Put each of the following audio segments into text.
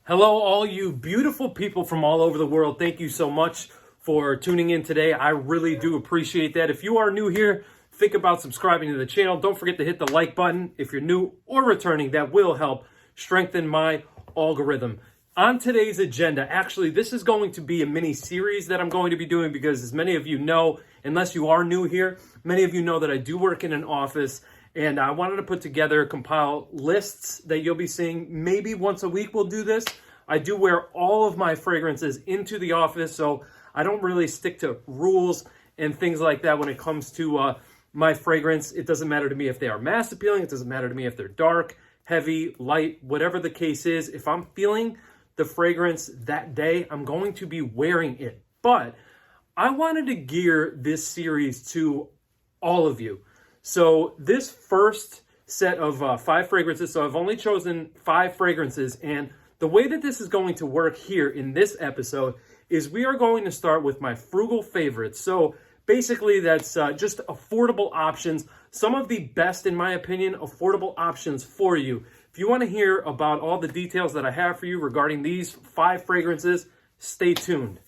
Hello, all you beautiful people from all over the world. Thank you so much for tuning in today. I really do appreciate that. If you are new here, think about subscribing to the channel. Don't forget to hit the like button. If you're new or returning, that will help strengthen my algorithm. On today's agenda, actually, this is going to be a mini series that I'm going to be doing because as many of you know, unless you are new here, many of you know that I do work in an office. And I wanted to put together, compile lists that you'll be seeing. Maybe once a week we'll do this. I do wear all of my fragrances into the office, so I don't really stick to rules and things like that when it comes to my fragrance. It doesn't matter to me if they are mass appealing. It doesn't matter to me if they're dark, heavy, light, whatever the case is. If I'm feeling the fragrance that day, I'm going to be wearing it. But I wanted to gear this series to all of you. So this first set of 5 fragrances, so I've only chosen 5 fragrances, and the way that this is going to work here in this episode is we are going to start with my frugal favorites. So basically that's just affordable options, some of the best, in my opinion, affordable options for you. If you want to hear about all the details that I have for you regarding these 5 fragrances, stay tuned.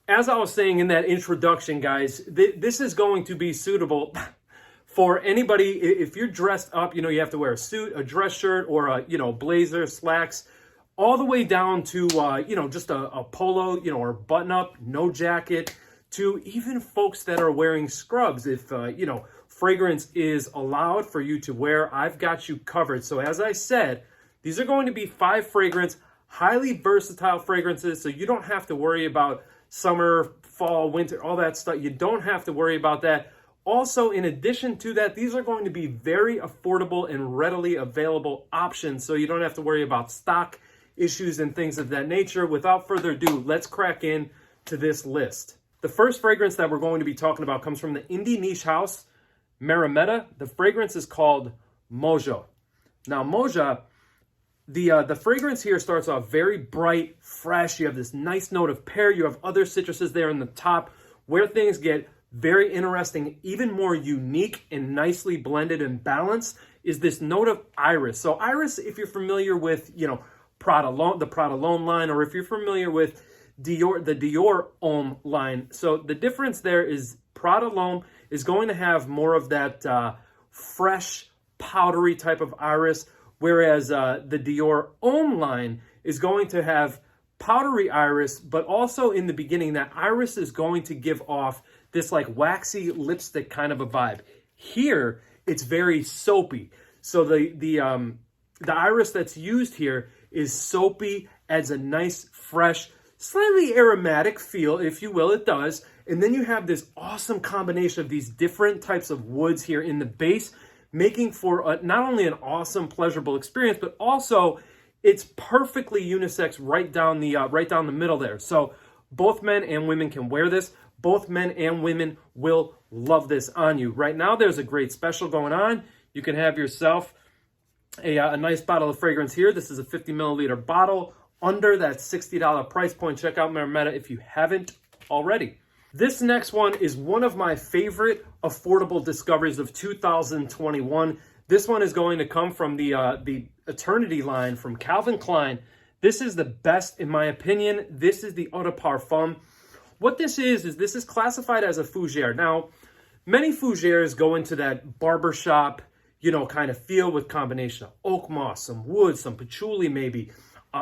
As I was saying in that introduction, guys, this is going to be suitable for anybody. If you're dressed up, you have to wear a suit, a dress shirt, or a, blazer, slacks, all the way down to, just a polo, or button up, no jacket, to even folks that are wearing scrubs. If, fragrance is allowed for you to wear, I've got you covered. So as I said, these are going to be 5 fragrance, highly versatile fragrances. So you don't have to worry about summer, fall, winter, all that stuff. You don't have to worry about that. Also, in addition to that, these are going to be very affordable and readily available options, so you don't have to worry about stock issues and things of that nature. Without further ado, let's crack in to this list. The first fragrance that we're going to be talking about comes from the indie niche house, Meremeta. The fragrance is called Moja. Now, Moja, the fragrance here starts off very bright, fresh. You have this nice note of pear. You have other citruses there in the top. Where things get very interesting, even more unique and nicely blended and balanced, is this note of iris. So iris, if you're familiar with, Prada Long, the Prada Long line, or if you're familiar with Dior, the Dior Homme line. So the difference there is Prada Long is going to have more of that fresh, powdery type of iris, whereas the Dior Homme line is going to have powdery iris, but also in the beginning, that iris is going to give off this like waxy lipstick kind of a vibe. Here, it's very soapy. So the iris that's used here is soapy, adds a nice, fresh, slightly aromatic feel, if you will, it does. And then you have this awesome combination of these different types of woods here in the base, making for not only an awesome, pleasurable experience, but also it's perfectly unisex right down the middle there. So both men and women can wear this. Both men and women will love this on you. Right now, there's a great special going on. You can have yourself a nice bottle of fragrance here. This is a 50 milliliter bottle under that $60 price point. Check out Meremeta if you haven't already. This next one is one of my favorite affordable discoveries of 2021. This one is going to come from the Eternity line from Calvin Klein. This is the best, in my opinion. This is the Autopar Thumb. What this is this is classified as a fougere. Now, many fougères go into that barbershop, kind of feel with combination of oak moss, some wood, some patchouli maybe,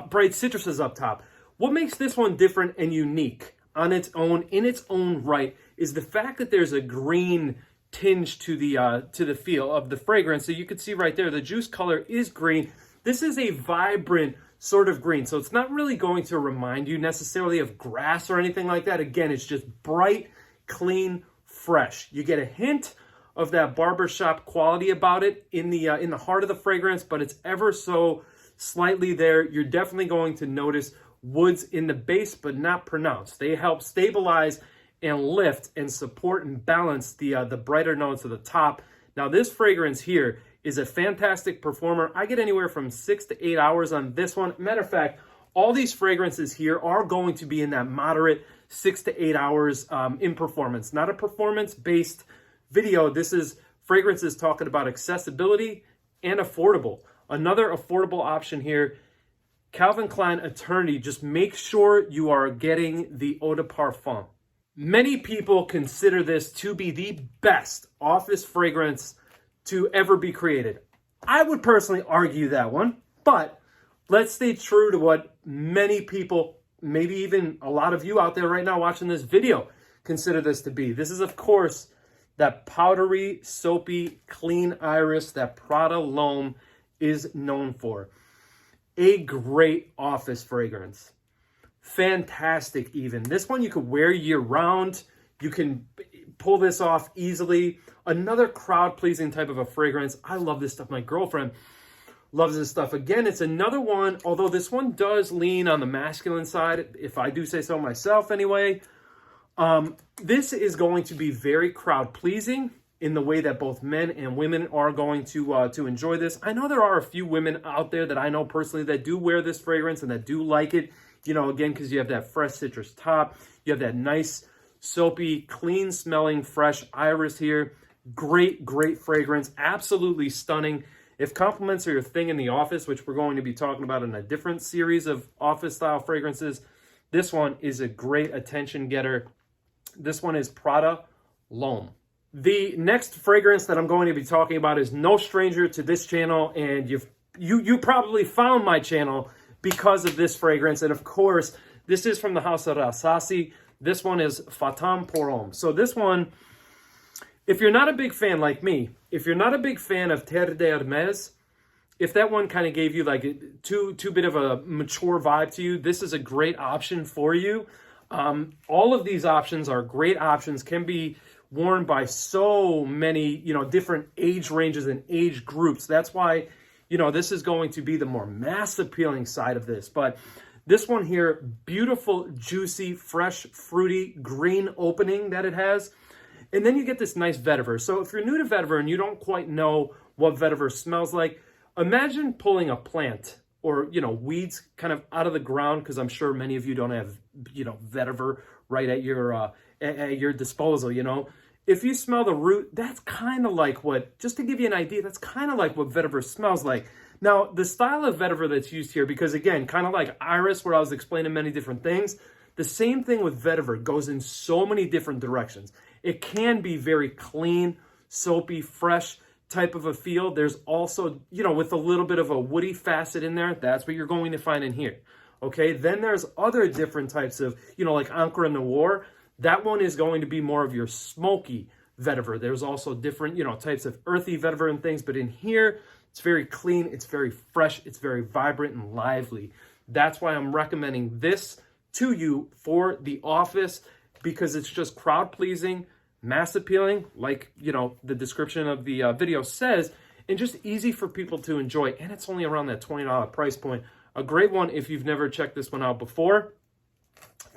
bright citruses up top. What makes this one different and unique on its own, in its own right, is the fact that there's a green tinge to the feel of the fragrance. So you can see right there, the juice color is green. This is a vibrant sort of green. So it's not really going to remind you necessarily of grass or anything like that. Again, it's just bright, clean, fresh. You get a hint of that barbershop quality about it in the heart of the fragrance, but it's ever so slightly there. You're definitely going to notice woods in the base, but not pronounced. They help stabilize and lift and support and balance the brighter notes at the top. Now, this fragrance here is a fantastic performer. I get anywhere from 6 to 8 hours on this one. Matter of fact, all these fragrances here are going to be in that moderate 6 to 8 hours in performance. Not a performance-based video. This is fragrances talking about accessibility and affordable. Another affordable option here, Calvin Klein Eternity. Just make sure you are getting the Autopar Thumb. Many people consider this to be the best office fragrance to ever be created. I would personally argue that one, but let's stay true to what many people, maybe even a lot of you out there right now watching this video, consider this to be. This is, of course, that powdery, soapy, clean iris that Prada Long is known for. A great office fragrance. Fantastic even. This one you could wear year round. You can pull this off easily. Another crowd-pleasing type of a fragrance. I love this stuff. My girlfriend loves this stuff. Again, it's another one, although this one does lean on the masculine side, if I do say so myself anyway. This is going to be very crowd-pleasing in the way that both men and women are going to enjoy this. I know there are a few women out there that I know personally that do wear this fragrance and that do like it. You know, again, because you have that fresh citrus top. You have that nice, soapy, clean-smelling, fresh iris here. Great, great fragrance. Absolutely stunning. If compliments are your thing in the office, which we're going to be talking about in a different series of office-style fragrances, this one is a great attention getter. This one is Prada Long. The next fragrance that I'm going to be talking about is no stranger to this channel, and you probably found my channel because of this fragrance. And of course, this is from the house of Rasasi. This one is Fatam Purom. So this one, if you're not a big fan like me, if you're not a big fan of Terre de Rmrs, if that one kind of gave you like too bit of a mature vibe to you, this is a great option for you. All of these options are great options, can be worn by so many, different age ranges and age groups. That's why, this is going to be the more mass appealing side of this. But this one here, beautiful, juicy, fresh, fruity, green opening that it has. And then you get this nice vetiver. So if you're new to vetiver and you don't quite know what vetiver smells like, imagine pulling a plant or, weeds kind of out of the ground, because I'm sure many of you don't have, vetiver right at your disposal, If you smell the root, that's kind of like what, just to give you an idea, that's kind of like what vetiver smells like. Now, the style of vetiver that's used here, because again, kind of like iris, where I was explaining many different things, the same thing with vetiver goes in so many different directions. It can be very clean, soapy, fresh type of a feel. There's also, with a little bit of a woody facet in there, that's what you're going to find in here. Okay, then there's other different types of, like Acqua Noir. That one is going to be more of your smoky vetiver. There's also different, types of earthy vetiver and things, but in here, it's very clean, it's very fresh, it's very vibrant and lively. That's why I'm recommending this to you for the office, because it's just crowd-pleasing, mass appealing, like, the description of the video says, and just easy for people to enjoy. And it's only around that $20 price point. A great one if you've never checked this one out before.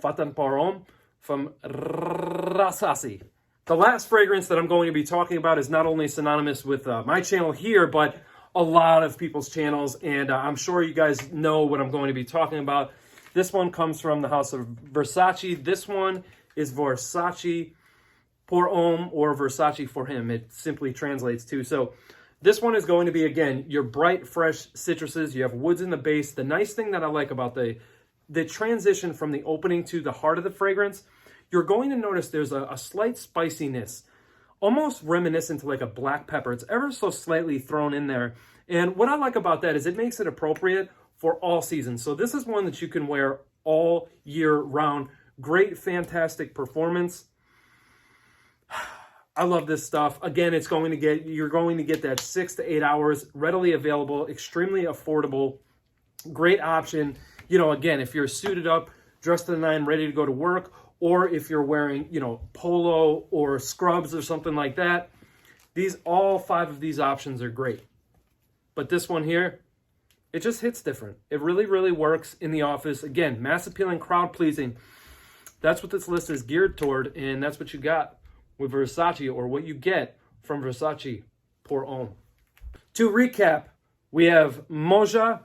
Fatam Purom from Rasasi. The last fragrance that I'm going to be talking about is not only synonymous with my channel here, but a lot of people's channels, and I'm sure you guys know what I'm going to be talking about. This one comes from the house of Versace. This one is Versace pour Homme, or Versace for him. It simply translates to. So this one is going to be, again, your bright, fresh citruses. You have woods in the base. The nice thing that I like about the transition from the opening to the heart of the fragrance, you're going to notice there's a slight spiciness, almost reminiscent to like a black pepper. It's ever so slightly thrown in there. And what I like about that is it makes it appropriate for all seasons. So this is one that you can wear all year round. Great, fantastic performance. I love this stuff. Again, you're going to get that 6 to 8 hours, readily available, extremely affordable, great option. Again, if you're suited up, dressed to the nine, ready to go to work, or if you're wearing, polo or scrubs or something like that, all 5 of these options are great. But this one here, it just hits different. It really, really works in the office. Again, mass appealing, crowd pleasing. That's what this list is geared toward, and that's what you got with Versace, or what you get from Versace pour Homme. To recap, we have Moja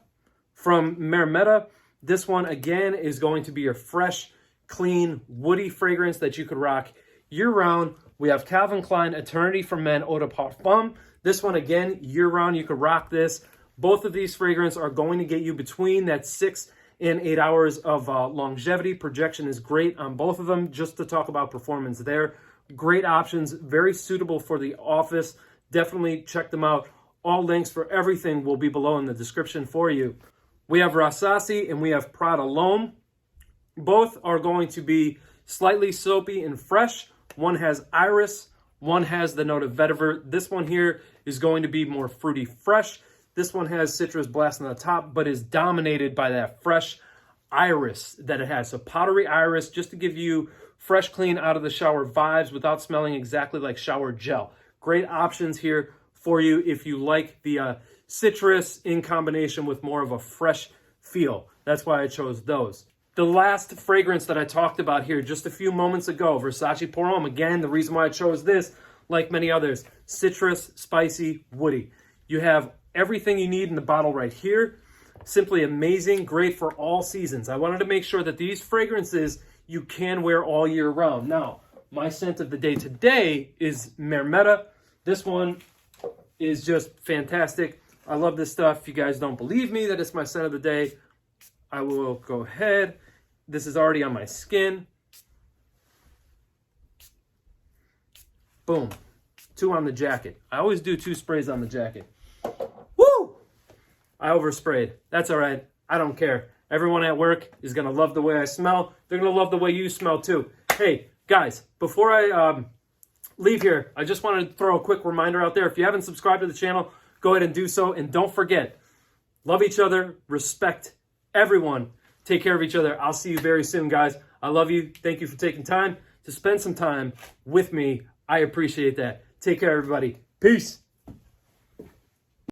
from Meremeta. This one, again, is going to be your fresh, clean, woody fragrance that you could rock year-round. We have Calvin Klein Eternity for Men Autopar Thumb. This one, again, year-round, you could rock this. Both of these fragrances are going to get you between that 6 and 8 hours of longevity. Projection is great on both of them, just to talk about performance there. Great options, very suitable for the office. Definitely check them out. All links for everything will be below in the description for you. We have Rasasi and we have Prada Long. Both are going to be slightly soapy and fresh. One has iris, one has the note of vetiver. This one here is going to be more fruity fresh. This one has citrus blast on the top, but is dominated by that fresh iris that it has. So powdery iris, just to give you fresh, clean, out of the shower vibes without smelling exactly like shower gel. Great options here for you if you like the citrus in combination with more of a fresh feel. That's why I chose those. The last fragrance that I talked about here just a few moments ago, Versace Purom. Again, the reason why I chose this, like many others, citrus, spicy, woody. You have everything you need in the bottle right here. Simply amazing, great for all seasons. I wanted to make sure that these fragrances you can wear all year round. Now, my scent of the day today is Meremeta. This one is just fantastic. I love this stuff. If you guys don't believe me that it's my scent of the day, I will go ahead. This is already on my skin. Boom. 2 on the jacket. I always do 2 sprays on the jacket. Woo! I oversprayed. That's all right. I don't care. Everyone at work is going to love the way I smell. They're going to love the way you smell too. Hey, guys, before I leave here, I just wanted to throw a quick reminder out there. If you haven't subscribed to the channel, go ahead and do so. And don't forget, love each other, respect everyone. Take care of each other. I'll see you very soon, guys. I love you. Thank you for taking time to spend some time with me. I appreciate that. Take care, everybody. Peace.